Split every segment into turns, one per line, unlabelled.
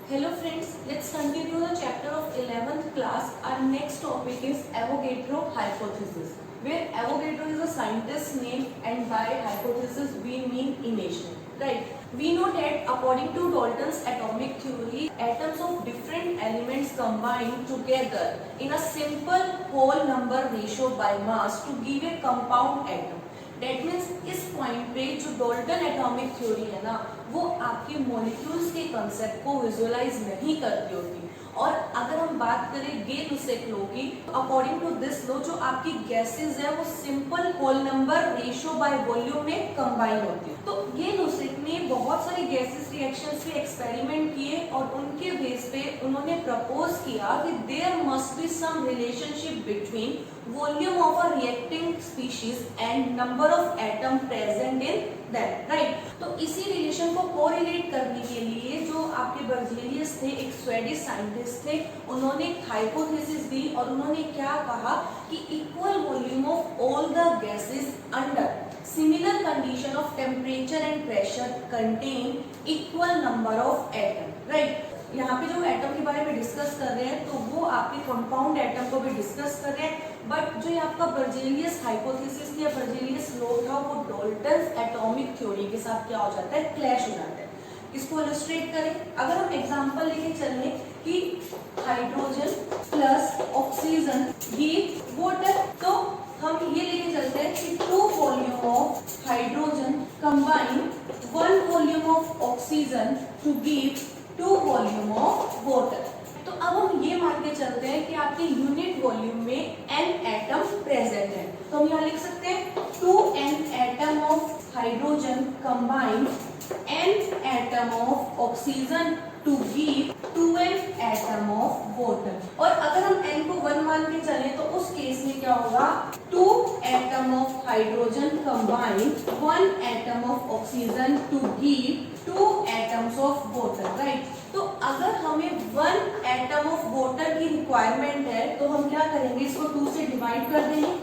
Hello friends, let's continue the chapter of 11th class. Our next topic is Avogadro hypothesis, where Avogadro is a scientist's name and by hypothesis we mean imagine. Right? We know that according to Dalton's atomic theory, atoms of different elements combine together in a simple whole number ratio by mass to give a compound atom. That means इस point पे जो Dalton atomic theory है ना, वो आपके molecules के concept को visualise नहीं करती होती। और अगर हम बात करें गे-लुसेक लॉ की, अकॉर्डिंग टू दिस लॉ जो आपकी गैसेस है वो simple whole number ratio by volume में कंबाइन होती है। तो गे-लुसेक ने बहुत सारी गैसेस रिएक्शंस पे एक्सपेरिमेंट किए और उनके बेस पे उन्होंने प्रपोज किया कि there must be some relationship between volume of a reacting species and number of atom present in that, right. तो इसी रिलेशन को कोरिलेट करने के लिए जो आपके बर्जेलियस थे, एक स्वीडिश साइंटिस्ट थे, उन्होंने एक हाइपोथेसिस दी और उन्होंने क्या कहा कि equal volume of all the gases under similar condition of temperature and pressure contain equal number of atom, right. यहाँ पे जो एटम के बारे में डिस्कस कर रहे हैं तो वो आपके कंपाउंड एटम को भी डिस्कस कर रहे हैं, बट जो आपका बर्जेलियस हाइपोथेसिस या बर्जेलियस लॉ था वो डाल्टन्स एटॉमिक थ्योरी के साथ क्या हो जाता है, क्लैश हो जाता है। इसको इलस्ट्रेट करें, अगर हम एग्जांपल लेके चलें कि hydrogen plus oxygen give water, तो हम ये लेके चलते हैं कि 2 volume of hydrogen combine 1 volume of oxygen to give 2 volume of water. तो अब हम ये मान के चलते हैं कि आपके यूनिट वॉल्यूम में n एटम प्रेजेंट है, तो हम यहाँ लिख सकते हैं 2n atom of hydrogen combine n atom of oxygen to give 2n atom of water. और अगर हम n को 1 मान के चले तो उस केस में क्या होगा, 2 atom of hydrogen combine 1 atom of oxygen to give 2 atoms of water, right. तो अगर हमें 1 एटम ऑफ वाटर की रिक्वायरमेंट है तो हम क्या करेंगे, इसको 2 से डिवाइड कर देंगे,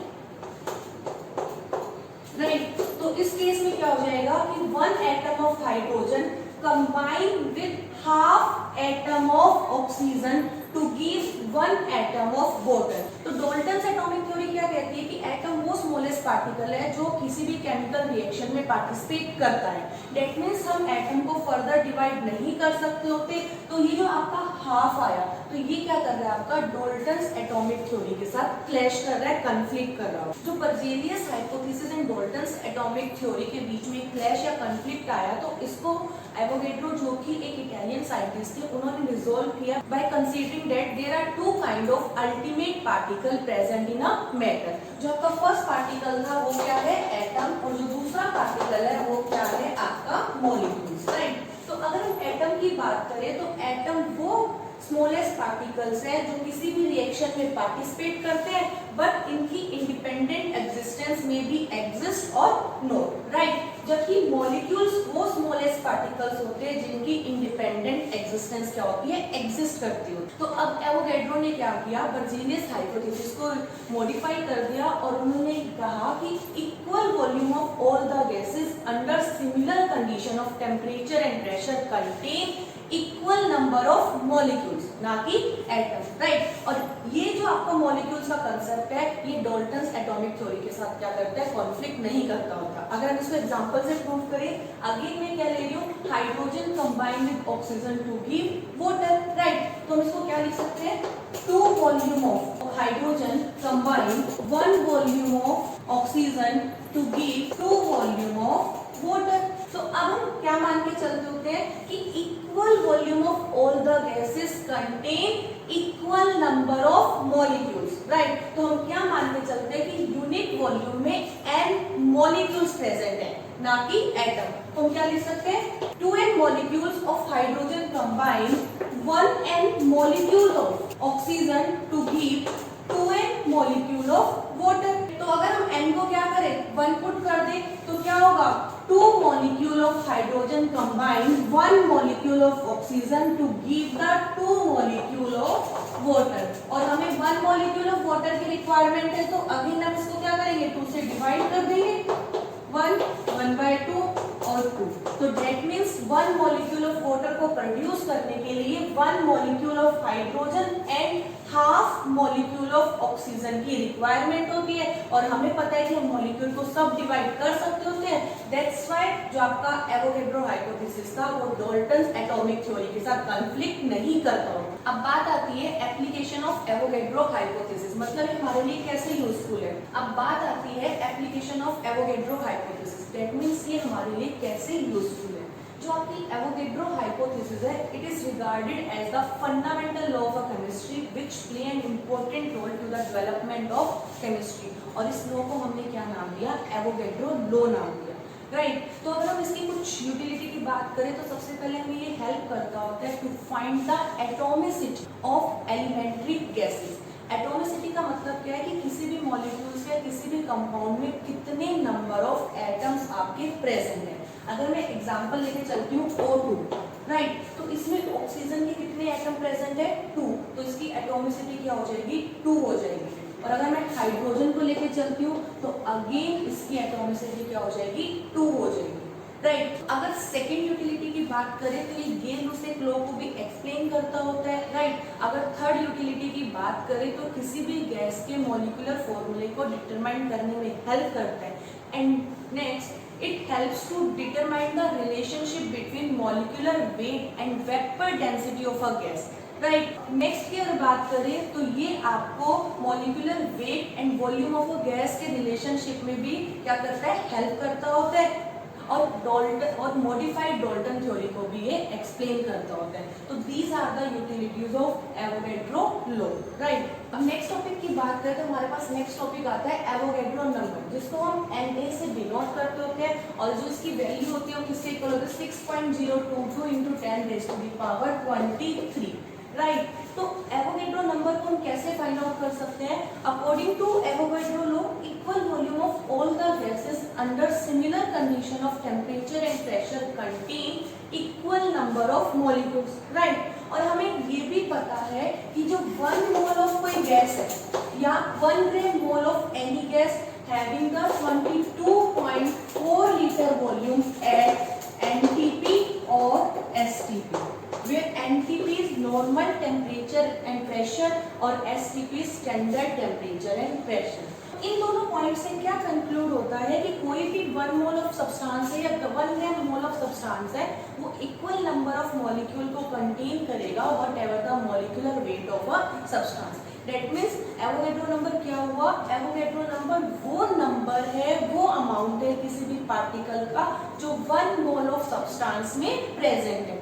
राइट। तो इस केस में क्या हो जाएगा कि 1 atom of hydrogen combine with half atom of oxygen to give 1 atom of water. तो डाल्टन्स एटॉमिक थ्योरी क्या कहती है कि एटम वो स्मॉलेस्ट पार्टिकल है जो किसी भी केमिकल रिएक्शन में पार्टिसिपेट करता है। दैट मीन्स हम एटम को फर्दर डिवाइड नहीं कर सकते होते, तो ये जो आपका हाफ आया तो ये क्या कर रहा है, आपका डाल्टन्स एटॉमिक थ्योरी के साथ क्लैश कर रहा है, कन्फ्लिक्ट कर रहा है। जो Berzelius hypothesis and Dalton's atomic theory के बीच में क्लैश या कन्फ्लिक्ट आया तो इसको एवोगैड्रो जो कि एक इटालियन साइंटिस्ट थे, उन्होंने रिजोल्व किया by considering that there are 2 kind of ultimate particle present in a matter. जो आपका फर्स्ट पार्टिकल था वो क्या है, एटम, और जो दूसरा पार्टिकल है वो क्या है, आपका मॉलिक्यूल्स, राइट। तो अगर हम एटम की बात करें तो एटम वो स्मॉलेस्ट पार्टिकल्स हैं जो किसी भी रिएक्शन में पार्टिसिपेट करते हैं, बट इनकी इंडिपेंडेंट एग्जिस्टेंस में भी एग्जिस्ट और नॉट, राइट। जबकि मॉलिक्यूल्स वो स्मॉलेस्ट पार्टिकल्स होते हैं जिनकी इंडिपेंडेंट एग्जिस्टेंस क्या होती है, एग्जिस्ट करती होती है। तो अब एवोगैड्रो ने क्या किया, बर्जेलियस हाइपोथेसिस को मॉडिफाई कर दिया और उन्होंने कहा कि equal volume of all the gases under similar condition of temperature and pressure contain equal number of molecules, ना कि एटम, राइट। और ये जो आपका मॉलिक्यूल्स का कंसेप्ट है ये डाल्टन्स एटॉमिक थ्योरी के साथ क्या करता है, कॉन्फ्लिक्ट नहीं करता होता। अगर हम इसको एग्जांपल से प्रूव करें, अगेन मैं क्या ले रही हूँ, hydrogen combine with oxygen to give water, right. तो हम इसको क्या लिख सकते हैं, 2 volume of hydrogen combine 1 volume of oxygen to give 2 volume of water. तो अब हम क्या मान के चलते होते हैं कि equal volume of all the gases contain equal number of molecules, right. तो हम क्या मान के चलते हैं कि यूनिट वॉल्यूम में n मॉलिक्यूल्स प्रेजेंट है, ना कि एटम। तो हम क्या लिख सकते हैं, 2n molecules of hydrogen combine 1n molecule of oxygen to give 2n molecule of water. तो अगर हम n को क्या करें, 1 पुट कर दें तो क्या होगा, 2 molecule of hydrogen combine 1 molecule of oxygen to give the 2 molecule of water। और हमें 1 molecule of water की रिक्वायरमेंट है तो अगेन हम इसको क्या करेंगे, 2 से डिवाइड कर देंगे, 1, 1/2 और 2। तो that means 1 molecule of water को प्रोड्यूस करने के लिए 1 molecule of hydrogen and half molecule of oxygen की रिक्वायरमेंट होती है। और हमें पता है कि हम मॉलिक्यूल को सब डिवाइड कर सकते होते हैं। दैट्स व्हाई जो आपका एवोगैड्रो हाइपोथेसिस था वो डाल्टन्स एटॉमिक थ्योरी के साथ कॉन्फ्लिक्ट नहीं करता हो। अब बात आती है एप्लीकेशन ऑफ एवोगैड्रो हाइपोथेसिस, मतलब हमारे लिए कैसे यूजफुल है। अब बात आती है application of Avogadro hypothesis, that means ये हमारे लिए कैसे यूजफुल है। जो आपकी एवोगैड्रो हाइपोथेसिस है, it is regarded as the fundamental law of chemistry which play an important role to the development of chemistry. और इस लॉ को हमने क्या नाम दिया, एवोगैड्रो लॉ नाम दिया, राइट। तो अगर हम इसकी कुछ यूटिलिटी की बात करें तो सबसे पहले हमें ये हेल्प करता होता है to find the atomicity of elementary gases. Atomicity का मतलब क्या है कि किसी भी मॉलिक्यूल्स या किसी भी कंपाउंड में कितने नंबर ऑफ एटम्स आपके प्रेजेंट है। अगर मैं एग्जांपल लेके चलती हूँ O2, राइट, तो इसमें ऑक्सीजन के कितने एटम प्रेजेंट है, 2, तो इसकी एटॉमिसिटी क्या हो जाएगी, 2 हो जाएगी। और अगर मैं हाइड्रोजन को लेके चलती हूँ तो अगेन इसकी एटॉमिसिटी क्या हो जाएगी, 2 हो जाएगी, राइट। अगर सेकेंड यूटिलिटी की बात करें तो ये गेल-लुसेक लॉ को भी एक्सप्लेन करता होता है, राइट। अगर थर्ड यूटिलिटी की बात करें तो किसी भी गैस के मॉलिक्यूलर फॉर्मूले को डिटरमाइन करने में हेल्प करता है। And next it helps to determine the relationship between molecular weight and vapor density of a gas, right। next की अगर बात करें तो ये आपको molecular weight and volume of a gas के relationship में भी क्या करता है, हेल्प करता होता है। और डाल्टन और मॉडिफाइड डाल्टन थ्योरी को भी ये एक्सप्लेन करता होता है। तो these are the utilities of Avogadro law, right. अब नेक्स्ट टॉपिक की बात करें तो हमारे पास नेक्स्ट टॉपिक आता है एवोगैड्रो नंबर, जिसको हम Na से डिनोट करते होते हैं। और जो इसकी वैल्यू होती है वो किससे इक्वल होती है, 6.022 × 10⁻23, राइट। तो एवोगैड्रो नंबर को हम कैसे फाइंड आउट कर सकते हैं, according to Avogadro law equal volume of all the gases under similar condition of temperature and pressure contain equal number of molecules, right. और हमें ये भी पता है कि जो 1 मोल ऑफ कोई गैस है या 1 gram mole of any gas having the 22.4 litre volume at NTP or STP, where NTP is normal temperature and pressure और STP is standard temperature and pressure। इन दोनों पॉइंट से क्या कंक्लूड होता है कि कोई भी 1 मोल ऑफ सब्सटेंस है या 1 ग्राम मोल ऑफ सब्सटेंस है वो इक्वल नंबर ऑफ मॉलिक्यूल को कंटेन करेगा whatever the molecular weight of a substance. That means Avogadro number क्या हुआ, एवोगैड्रो नंबर वो नंबर है, वो अमाउंट है किसी भी पार्टिकल का जो 1 मोल ऑफ सब्सटेंस में प्रेजेंट है।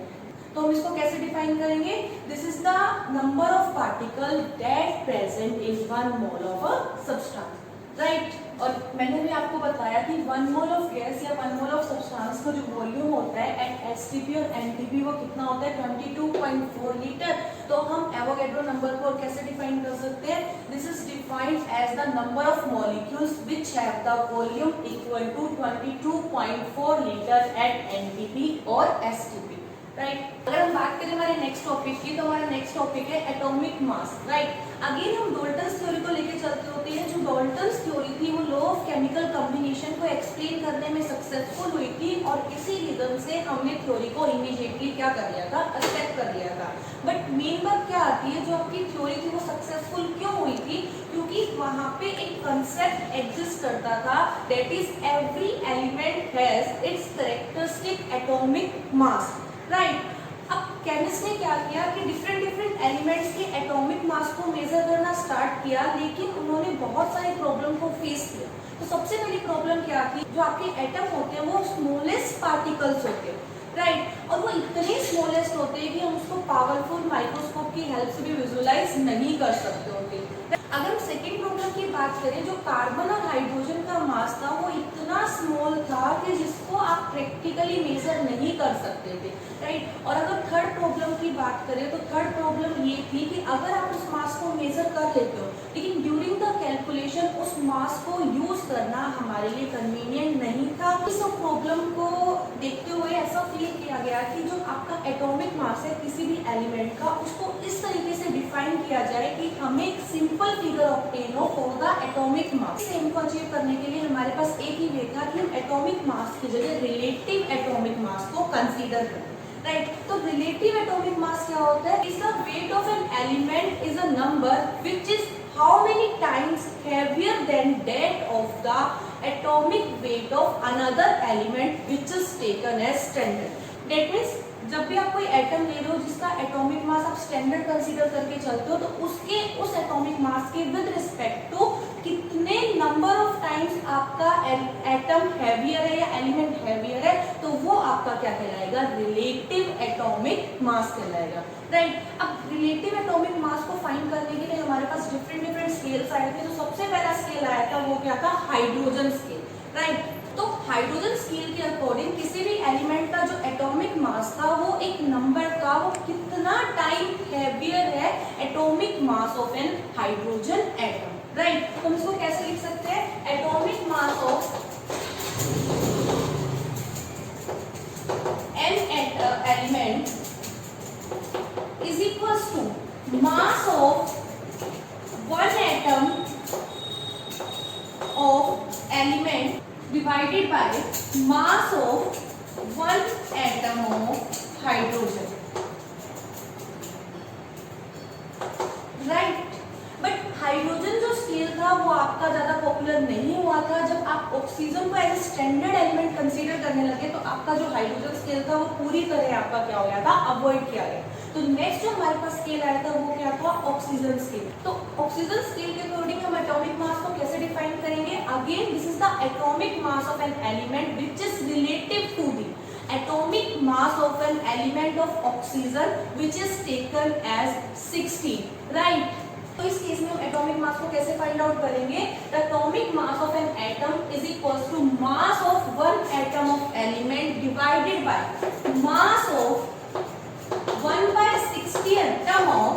तो हम इसको कैसे डिफाइन करेंगे, this is the number of particle that present in 1 mole of a substance, right. और मैंने भी आपको बताया कि 1 मोल ऑफ गैस या 1 मोल ऑफ सब्सटेंस का जो वॉल्यूम होता है एट STP और NTP वो कितना होता है, 22.4 लीटर। तो हम एवोगैड्रो नंबर को कैसे डिफाइन कर सकते हैं, this is defined as the number of molecules which have the volume equal to 22.4 litre at NTP और STP, राइट। अगर हम बात करें हमारे नेक्स्ट टॉपिक की तो हमारा नेक्स्ट टॉपिक है एटॉमिक मास, राइट। अगेन हम डाल्टन्स थ्योरी को लेके चलते होते हैं। जो डाल्टन्स थ्योरी थी वो लॉ ऑफ केमिकल कॉम्बिनेशन को एक्सप्लेन करने में सक्सेसफुल हुई थी और इसी रीजन से हमने थ्योरी को इमीडिएटली क्या कर लिया था, एक्सेप्ट कर लिया था। बट मेन बात क्या आती है, जो आपकी थ्योरी थी वो सक्सेसफुल क्यों हुई थी, क्योंकि वहां पे एक कंसेप्ट एग्जिस्ट करता था, that is every element has its characteristic atomic mass, right. अब केमिस्ट ने क्या किया कि डिफरेंट एलिमेंट्स के एटॉमिक मास को मेजर करना स्टार्ट किया, लेकिन उन्होंने बहुत सारी प्रॉब्लम को फेस किया। तो सबसे पहली प्रॉब्लम क्या थी, जो आपके एटम होते हैं वो स्मॉलेस्ट पार्टिकल्स होते हैं, राइट। और वो इतने स्मॉलेस्ट होते हैं कि हम उसको पावरफुल माइक्रोस्कोप की हेल्प से भी विजुअलाइज नहीं कर सकते होते। अगर हम सेकेंड प्रॉब्लम की बात करें, जो कार्बन और हाइड्रोजन का मास था वो इतना स्मॉल था कि जिसको आप प्रैक्टिकली मेजर नहीं कर सकते थे, राइट। और अगर थर्ड प्रॉब्लम की बात करें तो थर्ड प्रॉब्लम ये थी कि अगर आप उस मास को मेजर कर लेते हो लेकिन ड्यूरिंग द कैलकुलेशन उस मास को यूज करना हमारे लिए कन्वीनियंट नहीं था। इस प्रॉब्लम को देखते हुए ऐसा फील किया गया कि जो आपका एटॉमिक मास है किसी भी एलिमेंट का, उसको इस तरीके से डिफाइन किया जाए कि हमें एक सिंपल फिगर ऑब्टेन हो फॉर द एटॉमिक मास। इस एम को अचीव करने के लिए हमारे पास एक ही वे था कि हम एटॉमिक मास की जगह रिलेटिव एटॉमिक मास को कंसीडर करें, राइट। तो रिलेटिव एटॉमिक मास क्या होता है? Is the weight of an element is a number which is how many times heavier than that of the atomic weight of another element which is taken as standard. That means जब भी आप कोई atom ले रहे हो जिसका atomic mass आप standard consider करके चलते हो, तो उसके उस एटॉमिक मास के विद रिस्पेक्ट टू कितने नंबर ऑफ टाइम्स आपका एटम हैवियर है या एलिमेंट हैवियर है, तो वो आपका क्या कहलाएगा? रिलेटिव एटॉमिक मास कहलाएगा, राइट। अब रिलेटिव एटॉमिक मास को फाइंड करने के लिए हमारे पास डिफरेंट स्केल्स आए थे। तो सबसे पहला स्केल आया था वो क्या था? Hydrogen scale, right. तो हाइड्रोजन स्केल के अकॉर्डिंग किसी भी एलिमेंट का जो एटॉमिक मास था वो एक नंबर का वो कितना टाइम हैवियर है atomic mass of an hydrogen atom, right. तो हम इसको कैसे लिख सकते हैं? Atomic mass of an element is equals to mass of one atom of element divided by mass of one atom of hydrogen, right। But hydrogen जो scale था वो आपका ज्यादा पॉपुलर नहीं हुआ था। जब आप ऑक्सीजन को as a standard element consider करने लगे तो आपका जो हाइड्रोजन स्केल था वो पूरी तरह आपका क्या हो गया था? अवॉइड किया गया। तो नेक्स्ट जो हमारे पास स्केल आया था वो क्या था? Oxygen scale. तो ऑक्सीजन स्केल के अकॉर्डिंग हम एटॉमिक मास को कैसे डिफाइन करेंगे? Again this is the atomic mass of an element which is relative to the atomic mass of an element of oxygen which is taken as 16, right। तो इस case में हम atomic mass को कैसे find out करेंगे? The atomic mass of an atom is equals to mass of one atom of element divided by mass of 1/60 atom of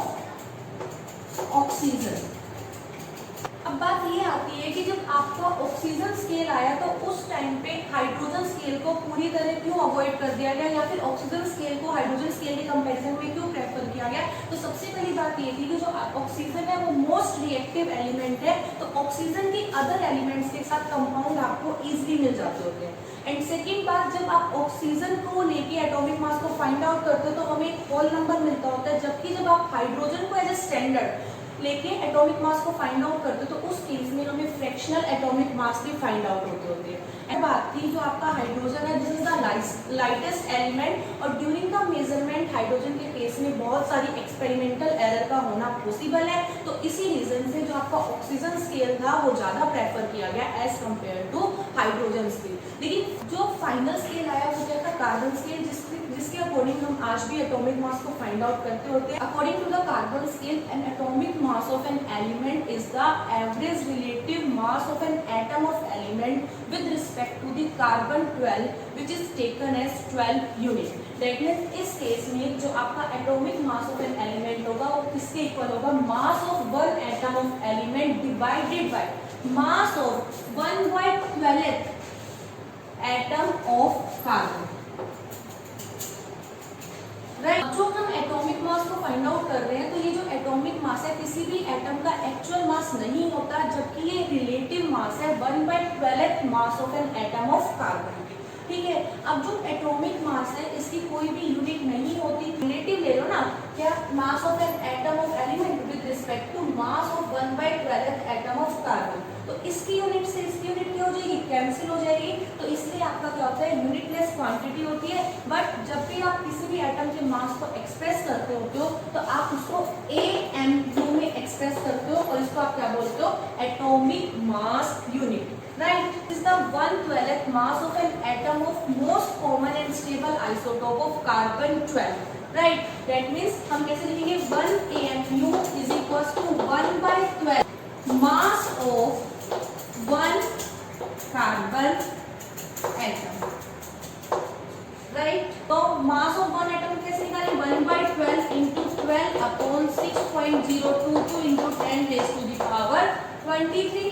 oxygen. अब बात ये आती है कि जब आपका ऑक्सीजन स्केल आया तो उस टाइम पे हाइड्रोजन स्केल को पूरी तरह क्यों अवॉइड कर दिया गया, या फिर ऑक्सीजन स्केल को हाइड्रोजन स्केल के कंपैरिजन में क्यों प्रेफर किया गया? तो सबसे पहली बात ये थी कि जो ऑक्सीजन है वो मोस्ट रिएक्टिव एलिमेंट है, तो ऑक्सीजन के अदर एलिमेंट्स के साथ कंपाउंड आपको इजीली मिल जाते होते हैं। एंड सेकेंड बात, जब आप ऑक्सीजन को लेके एटॉमिक मास को फाइंड आउट करते हो तो हमें एक होल नंबर मिलता होता है, जबकि जब आप हाइड्रोजन को एज ए स्टैंडर्ड लेके एटॉमिक मास को फाइंड आउट करते हो तो उस केस में हमें फ्रैक्शनल एटॉमिक मास भी फाइंड आउट होते हैं। बात थी जो आपका हाइड्रोजन है, this is the lightest element, और ड्यूरिंग द मेजरमेंट हाइड्रोजन के केस में बहुत सारी एक्सपेरिमेंटल एरर का होना पॉसिबल है। तो इसी रीजन से जो आपका ऑक्सीजन स्केल था वो ज्यादा प्रेफर किया गया as compare to hydrogen scale. लेकिन जो फाइनल स्केल आया वो क्या था? कार्बन स्केल, जिसके अकॉर्डिंग हम आज भी एटॉमिक मास को फाइंड आउट करते होते हैं। According to the carbon scale, an atomic mass of an element is the average relative mass of an atom of element with respect to the carbon 12 which is taken as 12 unit. That means इस case में जो आपका atomic mass of an element होगा वो किसके इक्वल होगा? Mass of one atom of element divided by mass of 1/12 atom of carbon, right. जो हम एटॉमिक मास को फाइंड आउट कर रहे हैं तो ये जो एटॉमिक मास है किसी भी एटम का एक्चुअल मास नहीं होता, जबकि ये रिलेटिव मास है 1/12 मास of an atom of carbon, ठीक है। अब जो एटॉमिक मास है इसकी कोई भी यूनिट नहीं होती, रिलेटिव ले लो ना, क्या? Mass of an atom of element with respect to mass of 1/12 atom of carbon. तो इसकी यूनिट से इसकी यूनिट क्या हो जाएगी? कैंसिल हो जाएगी। तो इसलिए आपका क्या होता है? यूनिटलेस क्वांटिटी होती है। बट जब भी आप किसी भी एटम के मास को एक्सप्रेस करते होते हो तो आप उसको AMU में एक्सप्रेस करते हो, और इसको आप क्या बोलते हो? Atomic mass unit, right। is the 1/12th mass of an atom of most common and stable isotope of carbon 12, right। that means हम कैसे लिखेंगे? 1 AMU is equals to 1/12 mass of 1 carbon atom, right। तो mass of 1 atom कैसे निकालें? 1/12 into 12 upon 6.022 into 10 raised to the power 23,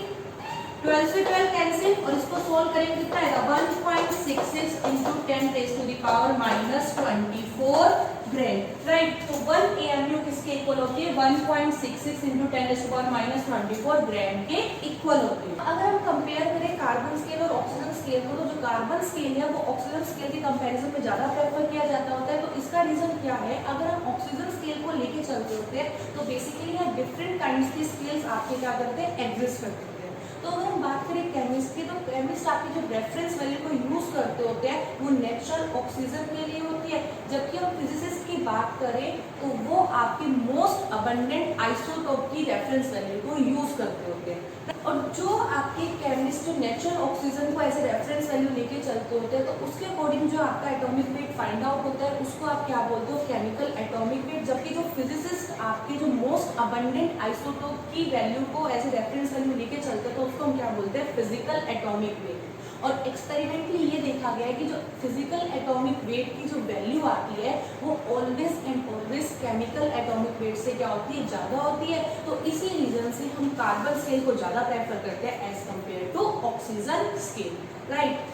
12 से 12 cancel और इसको solve करेंगे कितना आएगा 1.66 into 10 raised to the power -24 grade right. तो 1 AMU किसके इक्वल होती है 1.66 into 10 raised to the power -24 ग्राम के इक्वल होती है। अगर हम कंपेयर करें कार्बन स्केल और ऑक्सीजन स्केल को, तो जो कार्बन स्केल है वो ऑक्सीजन स्केल के कंपैरिजन में ज्यादा प्रेफर किया जाता होता है। तो इसका रीजन क्या है, अगर हम ऑक्सीजन स्केल को लेके चलते होते हैं तो बेसिकली यहाँ डिफरेंट काइंड्स की स्केल्स आपके क्या करते हैं एग्जिस्ट करते हैं। तो अगर हम बात करें केमिस्ट की, तो केमिस्ट आपकी जो रेफरेंस वैल्यू को यूज करते होते हैं वो नेचुरल ऑक्सीजन के लिए होती है, जबकि हम फिजिसिस्ट की बात करें तो वो आपकी मोस्ट अबंडेंट आइसोटोप की रेफरेंस वैल्यू को यूज करते होते हैं। और जो आपके केमिस्ट जो नेचुरल ऑक्सीजन को ऐसे रेफरेंस वैल्यू लेके चलते होते हैं, तो उसके अकॉर्डिंग जो आपका एटॉमिक वेट फाइंड आउट होता है उसको आप क्या बोलते हो केमिकल एटॉमिक वेट, जबकि जो फिजिसिस्ट आपके जो मोस्ट अबंडेंट आइसोटोप की वैल्यू को ऐसे रेफरेंस वैल्यू लेके चलते हैं तो उसको हम क्या बोलते हैं फिजिकल एटॉमिक वेट। और एक्सपेरिमेंटली ये देखा गया है कि जो फिजिकल एटॉमिक वेट की जो वैल्यू आती है वो always and always chemical atomic weight से क्या होती है ज्यादा होती है। तो इसी रीजन से हम कार्बन स्केल को ज्यादा प्रेफर करते हैं as compare to oxygen scale right.